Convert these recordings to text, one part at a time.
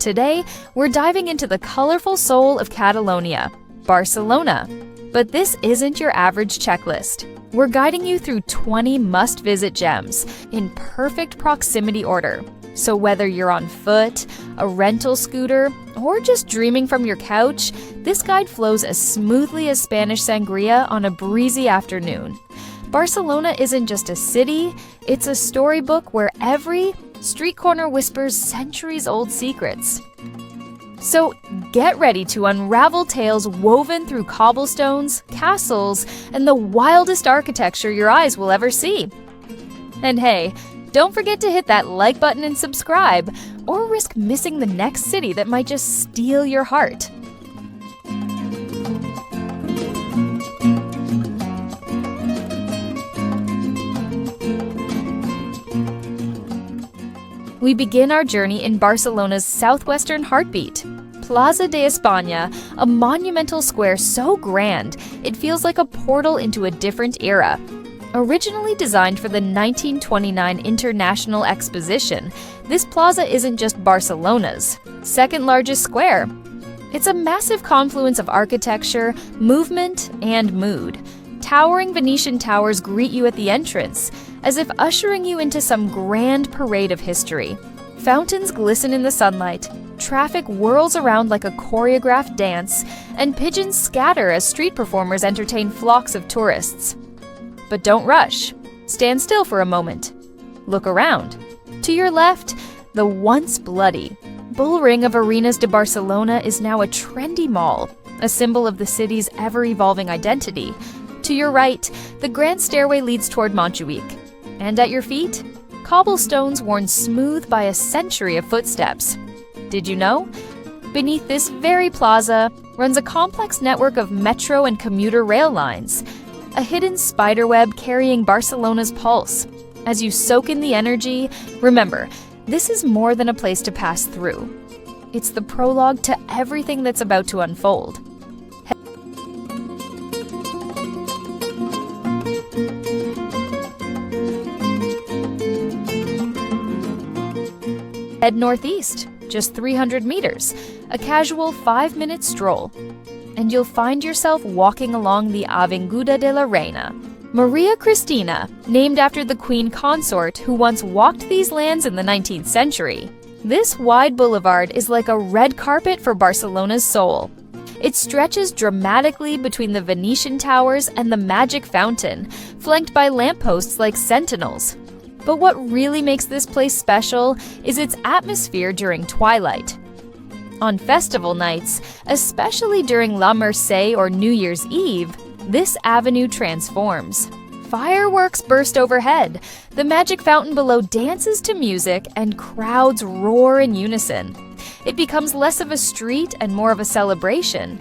Today, we're diving into the colorful soul of Catalonia, Barcelona. But this isn't your average checklist. We're guiding you through 20 must-visit gems in perfect proximity order. So whether you're on foot, a rental scooter, or just dreaming from your couch, this guide flows as smoothly as Spanish sangria on a breezy afternoon. Barcelona isn't just a city, it's a storybook where every street corner whispers centuries-old secrets. So get ready to unravel tales woven through cobblestones, castles, and the wildest architecture your eyes will ever see. And hey, don't forget to hit that like button and subscribe, or risk missing the next city that might just steal your heart. We begin our journey in Barcelona's southwestern heartbeat, Plaza de España, a monumental square so grand it feels like a portal into a different era. Originally designed for the 1929 International Exposition, this plaza isn't just Barcelona's second largest square. It's a massive confluence of architecture, movement, and mood. Towering Venetian towers greet you at the entrance, as if ushering you into some grand parade of history. Fountains glisten in the sunlight, traffic whirls around like a choreographed dance, and pigeons scatter as street performers entertain flocks of tourists. But don't rush. Stand still for a moment. Look around. To your left, the once bloody bull ring of Arenas de Barcelona is now a trendy mall, a symbol of the city's ever-evolving identity. To your right, the grand stairway leads toward Montjuic. And at your feet, cobblestones worn smooth by a century of footsteps. Did you know? Beneath this very plaza runs a complex network of metro and commuter rail lines, a hidden spiderweb carrying Barcelona's pulse. As you soak in the energy, remember, this is more than a place to pass through. It's the prologue to everything that's about to unfold. Head northeast, just 300 meters, a casual 5-minute stroll, and you'll find yourself walking along the Avinguda de la Reina. Maria Cristina, named after the queen consort who once walked these lands in the 19th century. This wide boulevard is like a red carpet for Barcelona's soul. It stretches dramatically between the Venetian towers and the magic fountain, flanked by lampposts like sentinels. But what really makes this place special is its atmosphere during twilight. On festival nights, especially during La Mercè or New Year's Eve, this avenue transforms. Fireworks burst overhead, the magic fountain below dances to music, and crowds roar in unison. It becomes less of a street and more of a celebration.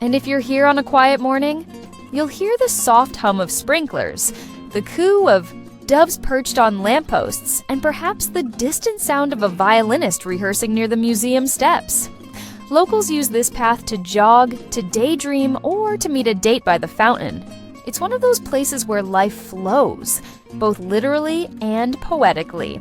And if you're here on a quiet morning, you'll hear the soft hum of sprinklers, the coo of doves perched on lampposts, and perhaps the distant sound of a violinist rehearsing near the museum steps. Locals use this path to jog, to daydream, or to meet a date by the fountain. It's one of those places where life flows, both literally and poetically.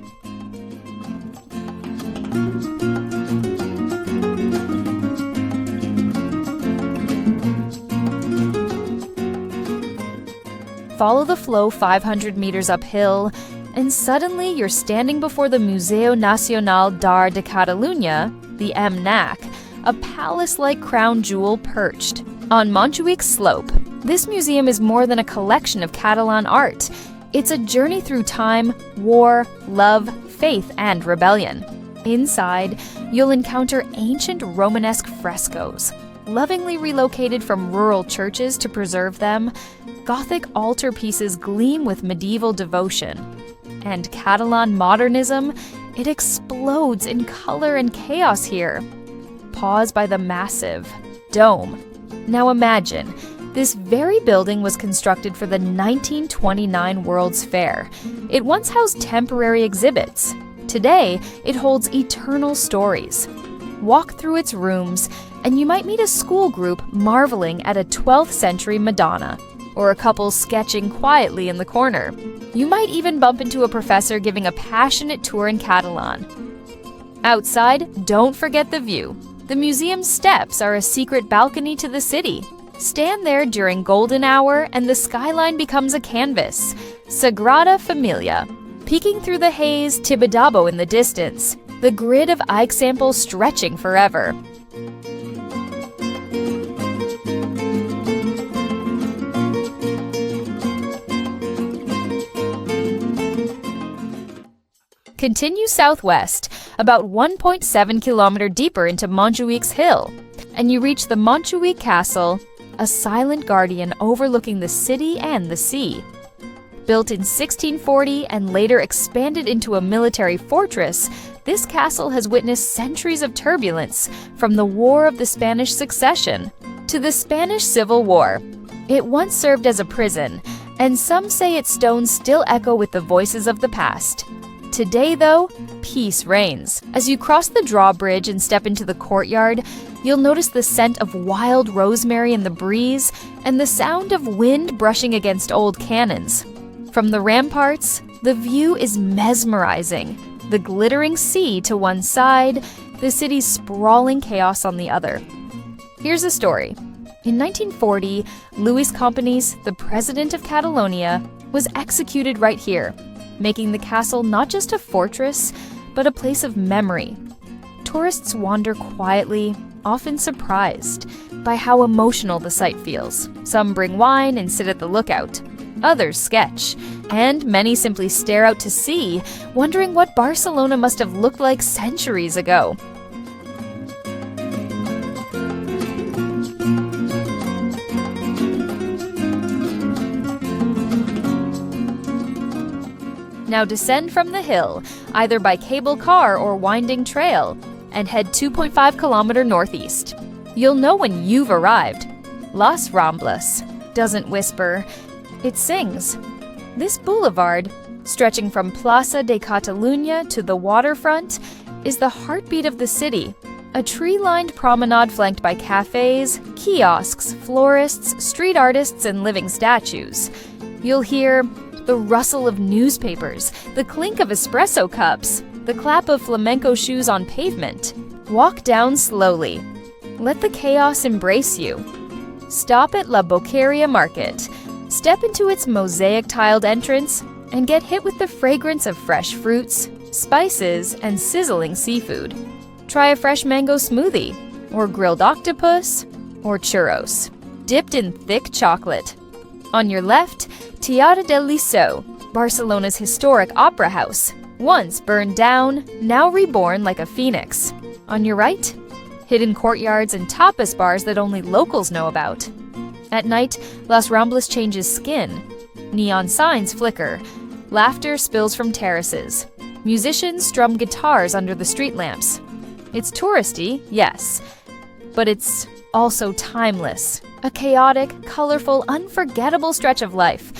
Follow the flow 500 meters uphill, and suddenly you're standing before the Museo Nacional d'Art de Catalunya, the MNAC, a palace-like crown jewel perched on Montjuic's slope. This museum is more than a collection of Catalan art. It's a journey through time, war, love, faith, and rebellion. Inside, you'll encounter ancient Romanesque frescoes, lovingly relocated from rural churches to preserve them. Gothic altarpieces gleam with medieval devotion. And Catalan modernism, it explodes in color and chaos here. Paused by the massive dome. Now imagine, this very building was constructed for the 1929 World's Fair. It once housed temporary exhibits. Today, it holds eternal stories. Walk through its rooms, and you might meet a school group marveling at a 12th century Madonna, or a couple sketching quietly in the corner. You might even bump into a professor giving a passionate tour in Catalan. Outside, don't forget the view. The museum's steps are a secret balcony to the city. Stand there during golden hour and the skyline becomes a canvas. Sagrada Família. Peeking through the haze, Tibidabo in the distance. The grid of Ike stretching forever. Continue southwest, about 1.7 kilometers deeper into Montjuïc's hill, and you reach the Montjuïc Castle, a silent guardian overlooking the city and the sea. Built in 1640 and later expanded into a military fortress, this castle has witnessed centuries of turbulence, from the War of the Spanish Succession to the Spanish Civil War. It once served as a prison, and some say its stones still echo with the voices of the past. Today, though, peace reigns. As you cross the drawbridge and step into the courtyard, you'll notice the scent of wild rosemary in the breeze and the sound of wind brushing against old cannons. From the ramparts, the view is mesmerizing. The glittering sea to one side, the city's sprawling chaos on the other. Here's a story. In 1940, Luis Companys, the president of Catalonia, was executed right here, making the castle not just a fortress, but a place of memory. Tourists wander quietly, often surprised by how emotional the site feels. Some bring wine and sit at the lookout. Others sketch, and many simply stare out to sea, wondering what Barcelona must have looked like centuries ago. Now descend from the hill, either by cable car or winding trail, and head 2.5 kilometers northeast. You'll know when you've arrived. Las Ramblas doesn't whisper, it sings. This boulevard, stretching from Plaza de Catalunya to the waterfront, is the heartbeat of the city. A tree-lined promenade flanked by cafes, kiosks, florists, street artists, and living statues. You'll hear the rustle of newspapers, the clink of espresso cups, the clap of flamenco shoes on pavement. Walk down slowly. Let the chaos embrace you. Stop at La Boqueria Market. Step into its mosaic-tiled entrance and get hit with the fragrance of fresh fruits, spices, and sizzling seafood. Try a fresh mango smoothie, or grilled octopus, or churros, dipped in thick chocolate. On your left, Teatre del Liceu, Barcelona's historic opera house, once burned down, now reborn like a phoenix. On your right, hidden courtyards and tapas bars that only locals know about. At night, Las Ramblas changes skin. Neon signs flicker. Laughter spills from terraces. Musicians strum guitars under the street lamps. It's touristy, yes, but it's also timeless. A chaotic, colorful, unforgettable stretch of life.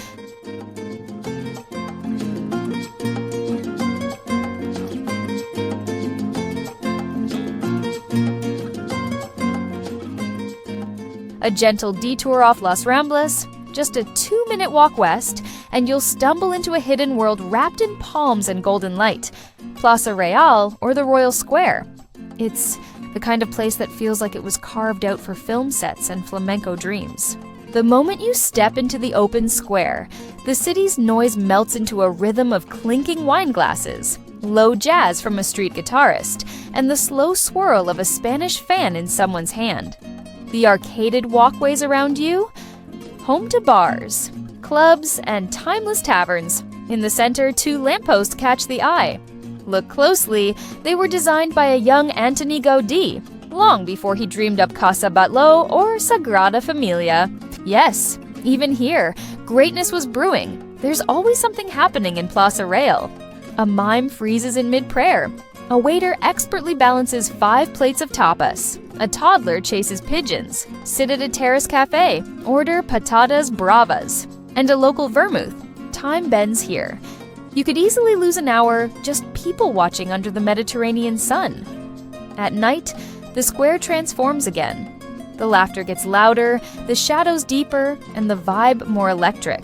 A gentle detour off Las Ramblas, just a 2-minute walk west, and you'll stumble into a hidden world wrapped in palms and golden light. Plaza Real, or the Royal Square. It's the kind of place that feels like it was carved out for film sets and flamenco dreams. The moment you step into the open square, the city's noise melts into a rhythm of clinking wine glasses, low jazz from a street guitarist, and the slow swirl of a Spanish fan in someone's hand. The arcaded walkways around you? Home to bars, clubs, and timeless taverns. In the center, 2 lampposts catch the eye. Look closely, they were designed by a young Antoni Gaudí, long before he dreamed up Casa Batlló or Sagrada Família. Yes, even here, greatness was brewing. There's always something happening in Plaza Real. A mime freezes in mid-prayer. A waiter expertly balances 5 plates of tapas. A toddler chases pigeons. Sit at a terrace cafe. Order patatas bravas. And a local vermouth. Time bends here. You could easily lose an hour just people watching under the Mediterranean sun. At night, the square transforms again. The laughter gets louder, the shadows deeper, and the vibe more electric.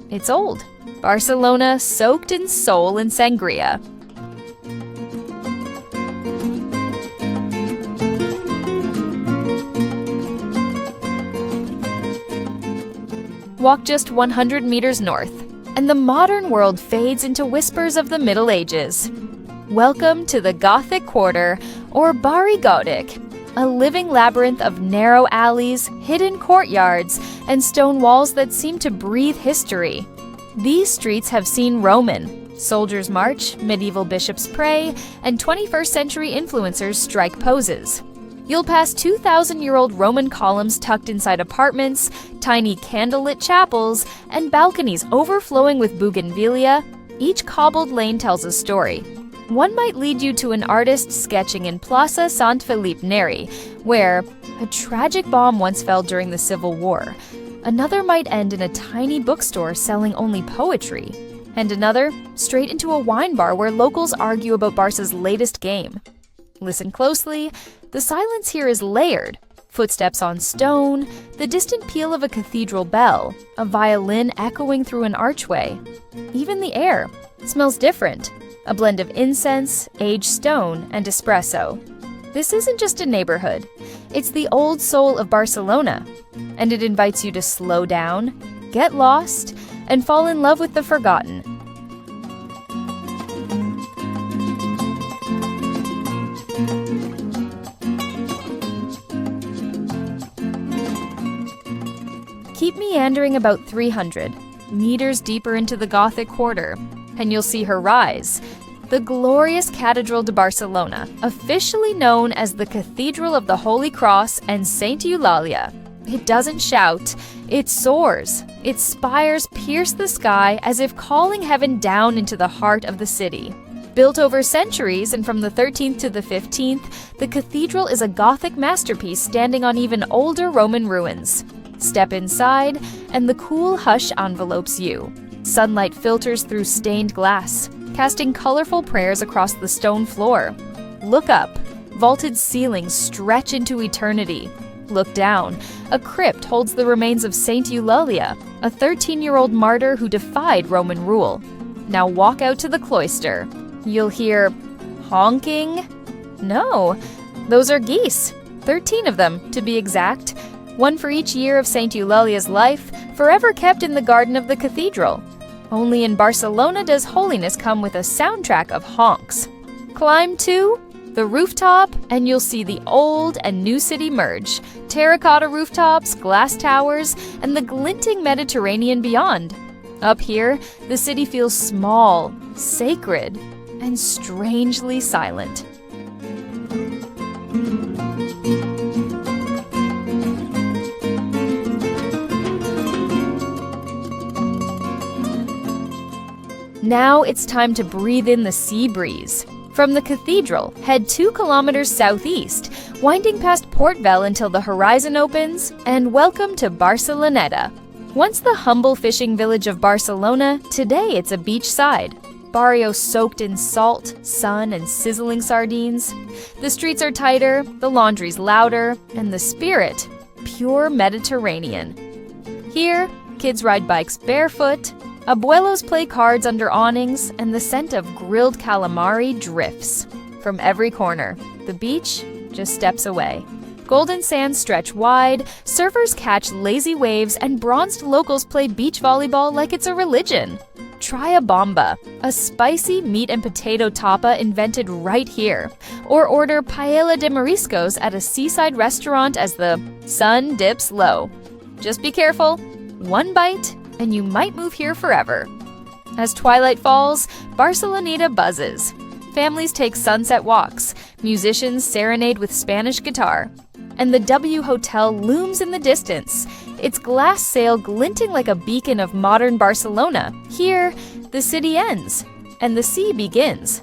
It's old. Barcelona soaked in soul and sangria. Walk just 100 meters north, and the modern world fades into whispers of the Middle Ages. Welcome to the Gothic Quarter, or Barri Gothic, a living labyrinth of narrow alleys, hidden courtyards, and stone walls that seem to breathe history. These streets have seen Roman, soldiers march, medieval bishops pray, and 21st century influencers strike poses. You'll pass 2,000-year-old Roman columns tucked inside apartments, tiny candlelit chapels, and balconies overflowing with bougainvillea. Each cobbled lane tells a story. One might lead you to an artist sketching in Plaza Sant Felip Neri, where a tragic bomb once fell during the Civil War. Another might end in a tiny bookstore selling only poetry. And another, straight into a wine bar where locals argue about Barca's latest game. Listen closely. The silence here is layered. Footsteps on stone, the distant peal of a cathedral bell, a violin echoing through an archway. Even the air smells different. A blend of incense, aged stone, and espresso. This isn't just a neighborhood. It's the old soul of Barcelona. And it invites you to slow down, get lost, and fall in love with the forgotten. Keep meandering about 300 meters deeper into the Gothic Quarter, and you'll see her rise. The glorious Catedral de Barcelona, officially known as the Cathedral of the Holy Cross and Saint Eulalia. It doesn't shout, it soars. Its spires pierce the sky as if calling heaven down into the heart of the city. Built over centuries and from the 13th to the 15th, the cathedral is a Gothic masterpiece standing on even older Roman ruins. Step inside, and the cool hush envelopes you. Sunlight filters through stained glass, casting colorful prayers across the stone floor. Look up. Vaulted ceilings stretch into eternity. Look down. A crypt holds the remains of Saint Eulalia, a 13-year-old martyr who defied Roman rule. Now walk out to the cloister. You'll hear honking? No, those are geese. 13 of them, to be exact. One for each year of Saint Eulalia's life, forever kept in the garden of the cathedral. Only in Barcelona does holiness come with a soundtrack of honks. Climb to the rooftop, and you'll see the old and new city merge. Terracotta rooftops, glass towers, and the glinting Mediterranean beyond. Up here, the city feels small, sacred, and strangely silent. Now it's time to breathe in the sea breeze. From the cathedral, head 2 kilometers southeast, winding past Park Güell until the horizon opens, and welcome to Barceloneta. Once the humble fishing village of Barcelona, today it's a beachside. Barrio soaked in salt, sun, and sizzling sardines. The streets are tighter, the laundry's louder, and the spirit, pure Mediterranean. Here, kids ride bikes barefoot, abuelos play cards under awnings, and the scent of grilled calamari drifts. From every corner, the beach just steps away. Golden sands stretch wide, surfers catch lazy waves, and bronzed locals play beach volleyball like it's a religion. Try a bomba, a spicy meat and potato tapa invented right here. Or order paella de mariscos at a seaside restaurant as the sun dips low. Just be careful, one bite, and you might move here forever. As twilight falls, Barceloneta buzzes. Families take sunset walks, musicians serenade with Spanish guitar. And the W Hotel looms in the distance, its glass sail glinting like a beacon of modern Barcelona. Here, the city ends, and the sea begins.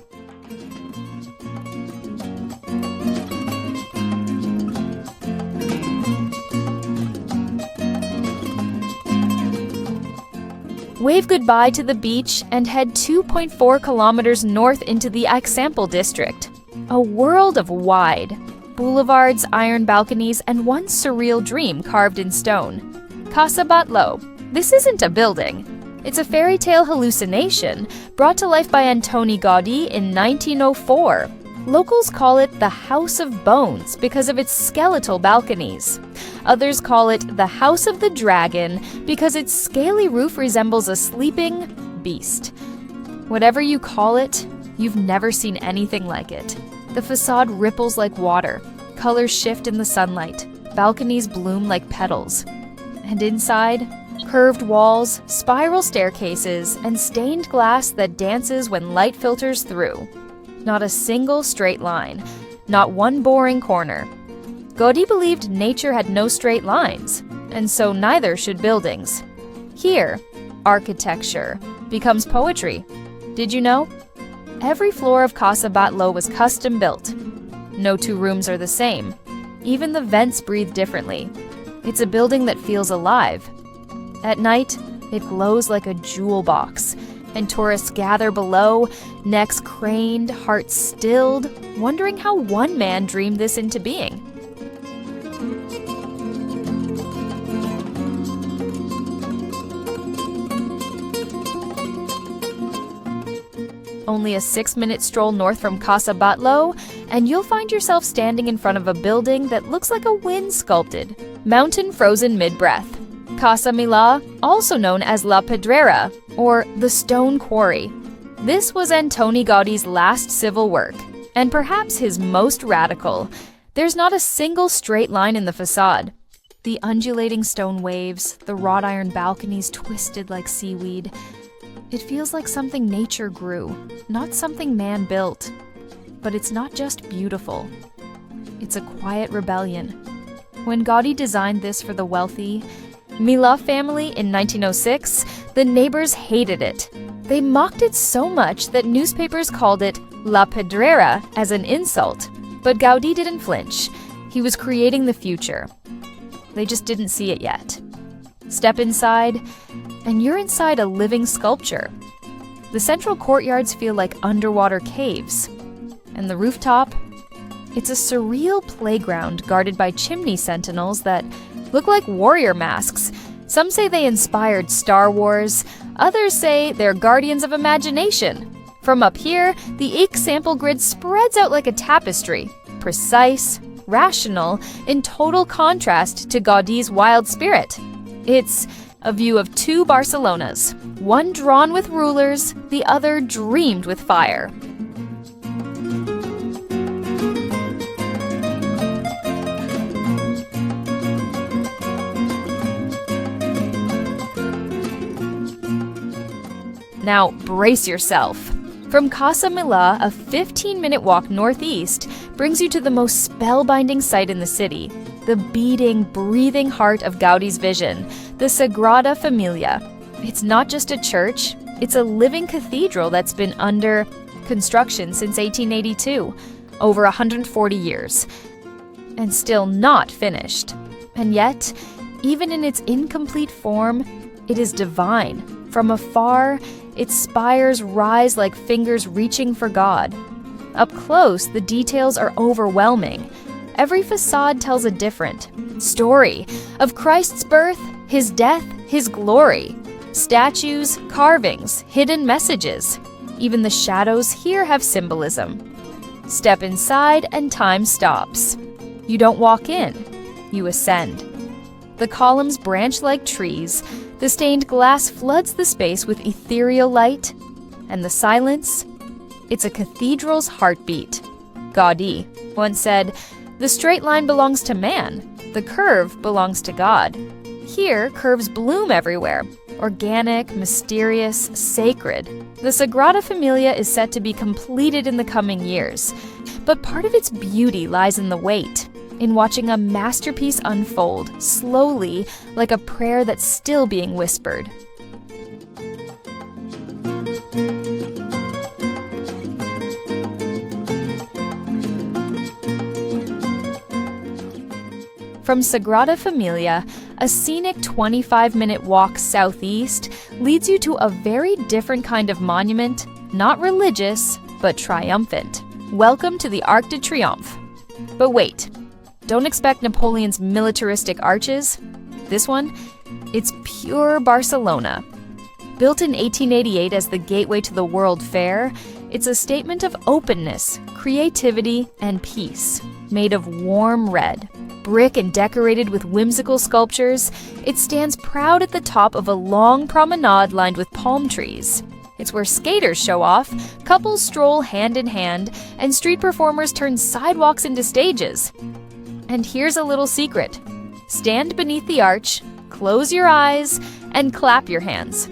Wave goodbye to the beach and head 2.4 kilometers north into the Eixample district. A world of wide boulevards, iron balconies, and one surreal dream carved in stone. Casa Batlló. This isn't a building. It's a fairy tale hallucination brought to life by Antoni Gaudí in 1904. Locals call it the House of Bones because of its skeletal balconies. Others call it the House of the Dragon because its scaly roof resembles a sleeping beast. Whatever you call it, you've never seen anything like it. The facade ripples like water, colors shift in the sunlight, balconies bloom like petals. And inside, curved walls, spiral staircases, and stained glass that dances when light filters through. Not a single straight line, not one boring corner. Gaudí believed nature had no straight lines, and so neither should buildings. Here, architecture becomes poetry. Did you know? Every floor of Casa Batlló was custom built. No two rooms are the same. Even the vents breathe differently. It's a building that feels alive. At night, it glows like a jewel box, and tourists gather below, necks craned, hearts stilled, wondering how one man dreamed this into being. Only a 6-minute stroll north from Casa Batlló, and you'll find yourself standing in front of a building that looks like a wind-sculpted mountain frozen mid-breath. Casa Milà, also known as La Pedrera, or the Stone Quarry. This was Antoni Gaudí's last civil work, and perhaps his most radical. There's not a single straight line in the facade. The undulating stone waves, the wrought iron balconies twisted like seaweed. It feels like something nature grew, not something man built. But it's not just beautiful. It's a quiet rebellion. When Gaudí designed this for the wealthy Milà family in 1906, the neighbors hated it. They mocked it so much that newspapers called it La Pedrera as an insult. But Gaudí didn't flinch. He was creating the future. They just didn't see it yet. Step inside, and you're inside a living sculpture. The central courtyards feel like underwater caves. And the rooftop? It's a surreal playground guarded by chimney sentinels that look like warrior masks. Some say they inspired Star Wars. Others say they're guardians of imagination. From up here, the Ike sample grid spreads out like a tapestry, precise, rational, in total contrast to Gaudí's wild spirit. It's a view of two Barcelonas, one drawn with rulers, the other dreamed with fire. Now, brace yourself. From Casa Milà, a 15-minute walk northeast brings you to the most spellbinding sight in the city, the beating, breathing heart of Gaudí's vision, the Sagrada Família. It's not just a church, it's a living cathedral that's been under construction since 1882, over 140 years, and still not finished. And yet, even in its incomplete form, it is divine. From afar, its spires rise like fingers reaching for God. Up close, the details are overwhelming. Every facade tells a different story of Christ's birth, his death, his glory. Statues, carvings, hidden messages. Even the shadows here have symbolism. Step inside and time stops. You don't walk in, you ascend. The columns branch like trees. The stained glass floods the space with ethereal light. And the silence? It's a cathedral's heartbeat. Gaudí once said, "The straight line belongs to man. The curve belongs to God." Here, curves bloom everywhere. Organic, mysterious, sacred. The Sagrada Família is set to be completed in the coming years. But part of its beauty lies in the wait, in watching a masterpiece unfold, slowly, like a prayer that's still being whispered. From Sagrada Família, a scenic 25-minute walk southeast leads you to a very different kind of monument, not religious, but triumphant. Welcome to the Arc de Triomphe. But wait, don't expect Napoleon's militaristic arches. This one, it's pure Barcelona. Built in 1888 as the gateway to the World Fair, It's a statement of openness, creativity, and peace. Made of warm red, brick and decorated with whimsical sculptures, it stands proud at the top of a long promenade lined with palm trees. It's where skaters show off, couples stroll hand in hand, and street performers turn sidewalks into stages. And here's a little secret. Stand beneath the arch, close your eyes, and clap your hands.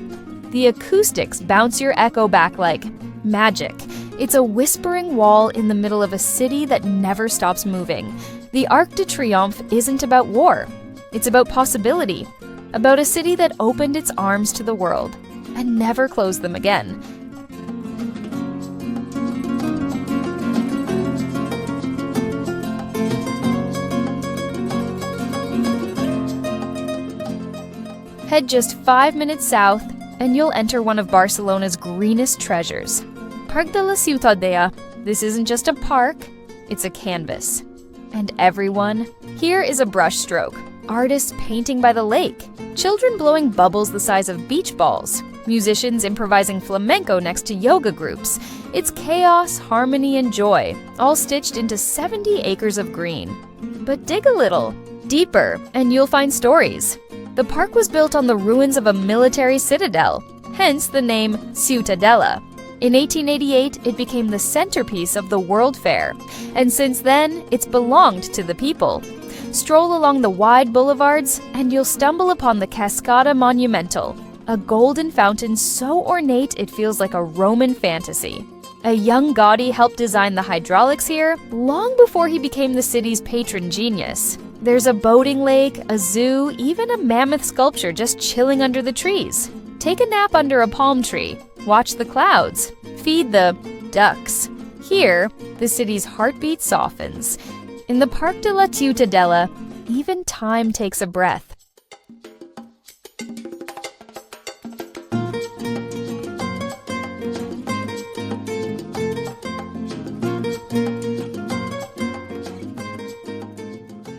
The acoustics bounce your echo back like magic. It's a whispering wall in the middle of a city that never stops moving. The Arc de Triomphe isn't about war. It's about possibility, about a city that opened its arms to the world and never closed them again. Head just 5 minutes south, and you'll enter one of Barcelona's greenest treasures. Park de la Ciutadella. This isn't just a park, it's a canvas. And everyone, here is a brushstroke. Artists painting by the lake. Children blowing bubbles the size of beach balls. Musicians improvising flamenco next to yoga groups. It's chaos, harmony, and joy, all stitched into 70 acres of green. But dig a little, deeper, and you'll find stories. The park was built on the ruins of a military citadel, hence the name Ciutadella. In 1888, it became the centerpiece of the World Fair, and since then, it's belonged to the people. Stroll along the wide boulevards, and you'll stumble upon the Cascada Monumental, a golden fountain so ornate it feels like a Roman fantasy. A young Gaudi helped design the hydraulics here long before he became the city's patron genius. There's a boating lake, a zoo, even a mammoth sculpture just chilling under the trees. Take a nap under a palm tree, watch the clouds, feed the ducks. Here, the city's heartbeat softens. In the Parc de la Ciutadella, even time takes a breath.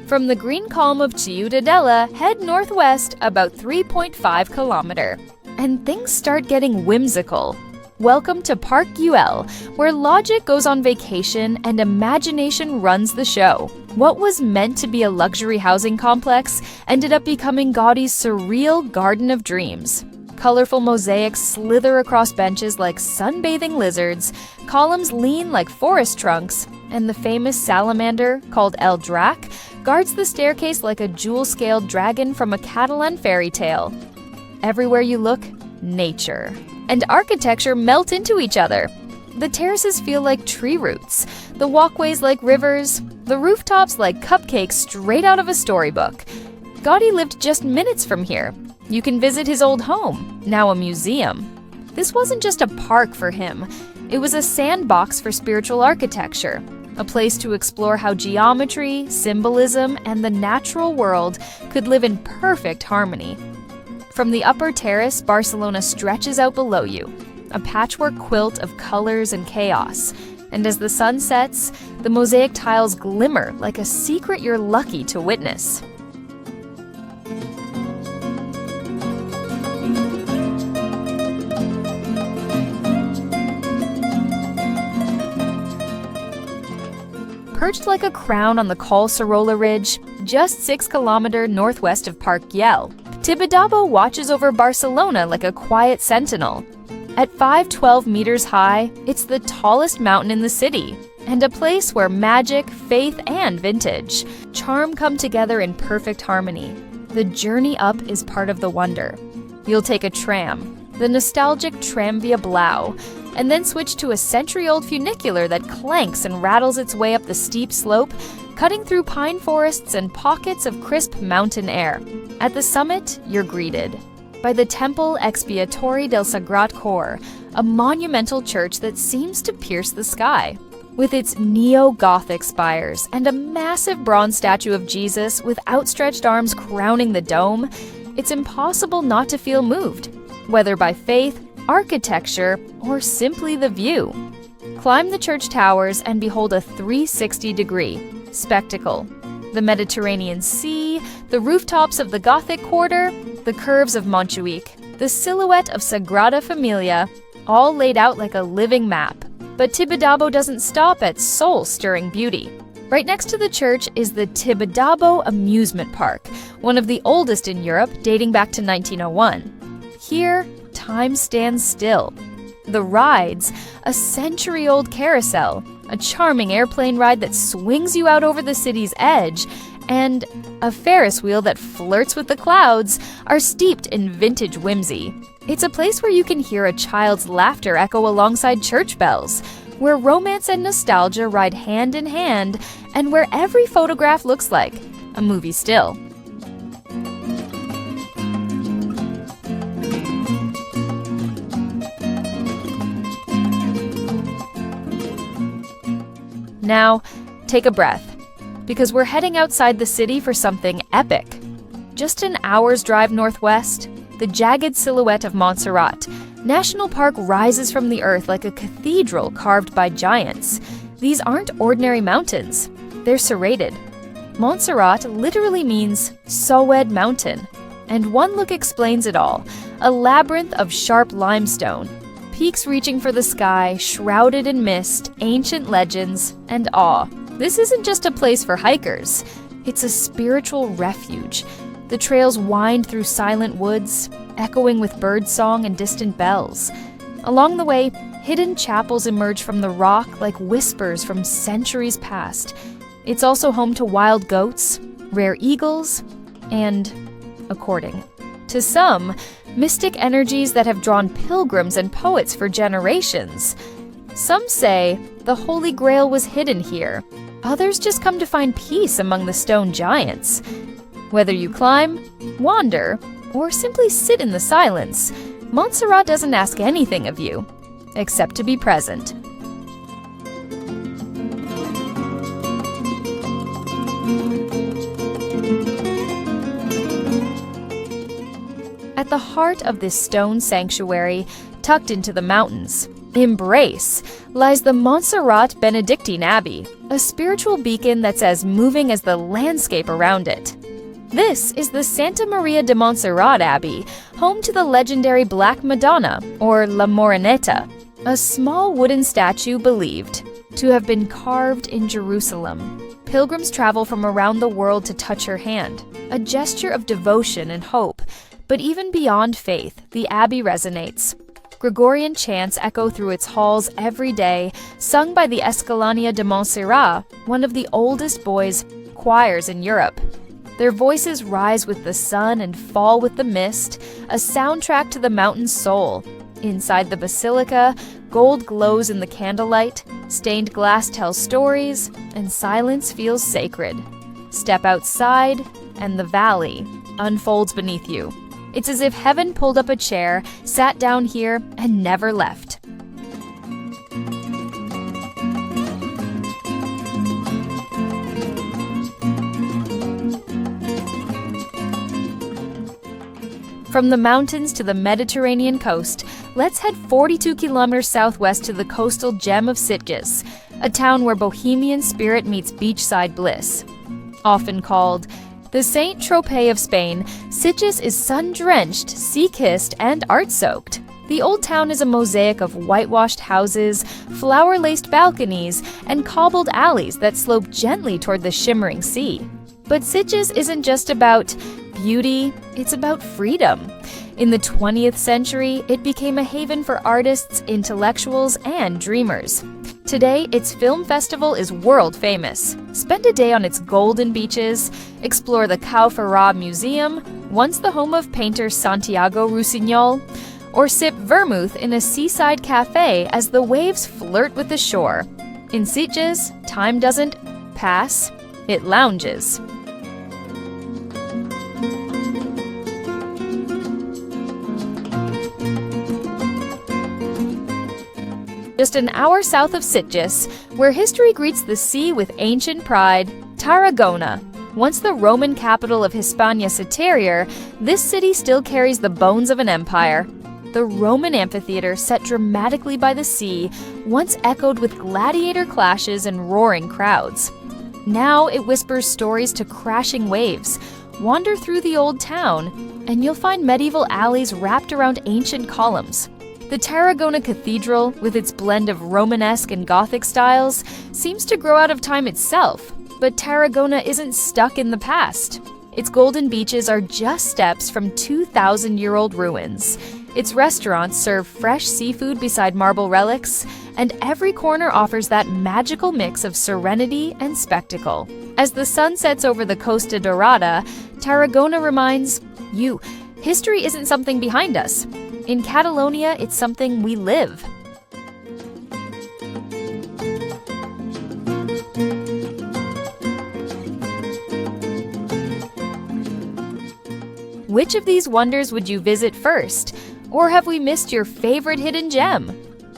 From the green calm of Ciutadella, head northwest about 3.5 kilometers. And things start getting whimsical. Welcome to Park Güell, where logic goes on vacation and imagination runs the show. What was meant to be a luxury housing complex ended up becoming Gaudi's surreal garden of dreams. Colorful mosaics slither across benches like sunbathing lizards, columns lean like forest trunks, and the famous salamander, called El Drac, guards the staircase like a jewel-scaled dragon from a Catalan fairy tale. Everywhere you look, nature and architecture melt into each other. The terraces feel like tree roots, the walkways like rivers, the rooftops like cupcakes straight out of a storybook. Gaudi lived just minutes from here. You can visit his old home, now a museum. This wasn't just a park for him. It was a sandbox for spiritual architecture, a place to explore how geometry, symbolism, and the natural world could live in perfect harmony. From the upper terrace, Barcelona stretches out below you, a patchwork quilt of colors and chaos. And as the sun sets, the mosaic tiles glimmer like a secret you're lucky to witness. Perched like a crown on the Collserola Ridge, just 6 kilometers northwest of Park Güell, Tibidabo watches over Barcelona like a quiet sentinel. At 512 meters high, it's the tallest mountain in the city, and a place where magic, faith, and vintage charm come together in perfect harmony. The journey up is part of the wonder. You'll take a tram, the nostalgic Tramvia Blau, and then switch to a century-old funicular that clanks and rattles its way up the steep slope, cutting through pine forests and pockets of crisp mountain air. At the summit, you're greeted by the Temple Expiatory del Sagrat Cor, a monumental church that seems to pierce the sky. With its neo-Gothic spires and a massive bronze statue of Jesus with outstretched arms crowning the dome, it's impossible not to feel moved, whether by faith, architecture, or simply the view. Climb the church towers and behold a 360-degree spectacle. The Mediterranean Sea, the rooftops of the Gothic Quarter, the curves of Montjuic, the silhouette of Sagrada Família, all laid out like a living map. But Tibidabo doesn't stop at soul-stirring beauty. Right next to the church is the Tibidabo Amusement Park, one of the oldest in Europe, dating back to 1901. Here, time stands still. The rides, a century-old carousel, a charming airplane ride that swings you out over the city's edge, and a Ferris wheel that flirts with the clouds are steeped in vintage whimsy. It's a place where you can hear a child's laughter echo alongside church bells, where romance and nostalgia ride hand in hand, and where every photograph looks like a movie still. Now, take a breath, because we're heading outside the city for something epic. Just an hour's drive northwest, the jagged silhouette of Montserrat National Park rises from the earth like a cathedral carved by giants. These aren't ordinary mountains, they're serrated. Montserrat literally means Sowed Mountain, and one look explains it all, a labyrinth of sharp limestone. Peaks reaching for the sky, shrouded in mist, ancient legends, and awe. This isn't just a place for hikers. It's a spiritual refuge. The trails wind through silent woods, echoing with birdsong and distant bells. Along the way, hidden chapels emerge from the rock like whispers from centuries past. It's also home to wild goats, rare eagles, and a courting. To some, mystic energies that have drawn pilgrims and poets for generations. Some say the Holy Grail was hidden here. Others just come to find peace among the stone giants. Whether you climb, wander, or simply sit in the silence, Montserrat doesn't ask anything of you, except to be present. At the heart of this stone sanctuary, tucked into the mountains, embrace, lies the Montserrat Benedictine Abbey, a spiritual beacon that's as moving as the landscape around it. This is the Santa Maria de Montserrat Abbey, home to the legendary Black Madonna, or La Moreneta, a small wooden statue believed to have been carved in Jerusalem. Pilgrims travel from around the world to touch her hand, a gesture of devotion and hope. But even beyond faith, the abbey resonates. Gregorian chants echo through its halls every day, sung by the Escolania de Montserrat, one of the oldest boys' choirs in Europe. Their voices rise with the sun and fall with the mist, a soundtrack to the mountain's soul. Inside the basilica, gold glows in the candlelight, stained glass tells stories, and silence feels sacred. Step outside, and the valley unfolds beneath you. It's as if heaven pulled up a chair, sat down here, and never left. From the mountains to the Mediterranean coast, let's head 42 kilometers southwest to the coastal gem of Sitges, a town where bohemian spirit meets beachside bliss. Often called the Saint Tropez of Spain, Sitges is sun-drenched, sea-kissed, and art-soaked. The old town is a mosaic of whitewashed houses, flower-laced balconies, and cobbled alleys that slope gently toward the shimmering sea. But Sitges isn't just about beauty, it's about freedom. In the 20th century, it became a haven for artists, intellectuals, and dreamers. Today, its film festival is world famous. Spend a day on its golden beaches, explore the Cau Ferrat Museum, once the home of painter Santiago Rusiñol, or sip vermouth in a seaside cafe as the waves flirt with the shore. In Sitges, time doesn't pass, it lounges. Just an hour south of Sitges, where history greets the sea with ancient pride, Tarragona. Once the Roman capital of Hispania Superior, this city still carries the bones of an empire. The Roman amphitheater, set dramatically by the sea, once echoed with gladiator clashes and roaring crowds. Now it whispers stories to crashing waves. Wander through the old town, and you'll find medieval alleys wrapped around ancient columns. The Tarragona Cathedral, with its blend of Romanesque and Gothic styles, seems to grow out of time itself. But Tarragona isn't stuck in the past. Its golden beaches are just steps from 2,000-year-old ruins. Its restaurants serve fresh seafood beside marble relics, and every corner offers that magical mix of serenity and spectacle. As the sun sets over the Costa Dorada, Tarragona reminds you, history isn't something behind us. In Catalonia, it's something we live. Which of these wonders would you visit first? Or have we missed your favorite hidden gem?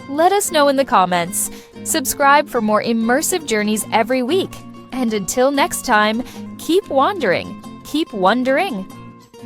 Let us know in the comments. Subscribe for more immersive journeys every week. And until next time, keep wandering, keep wondering.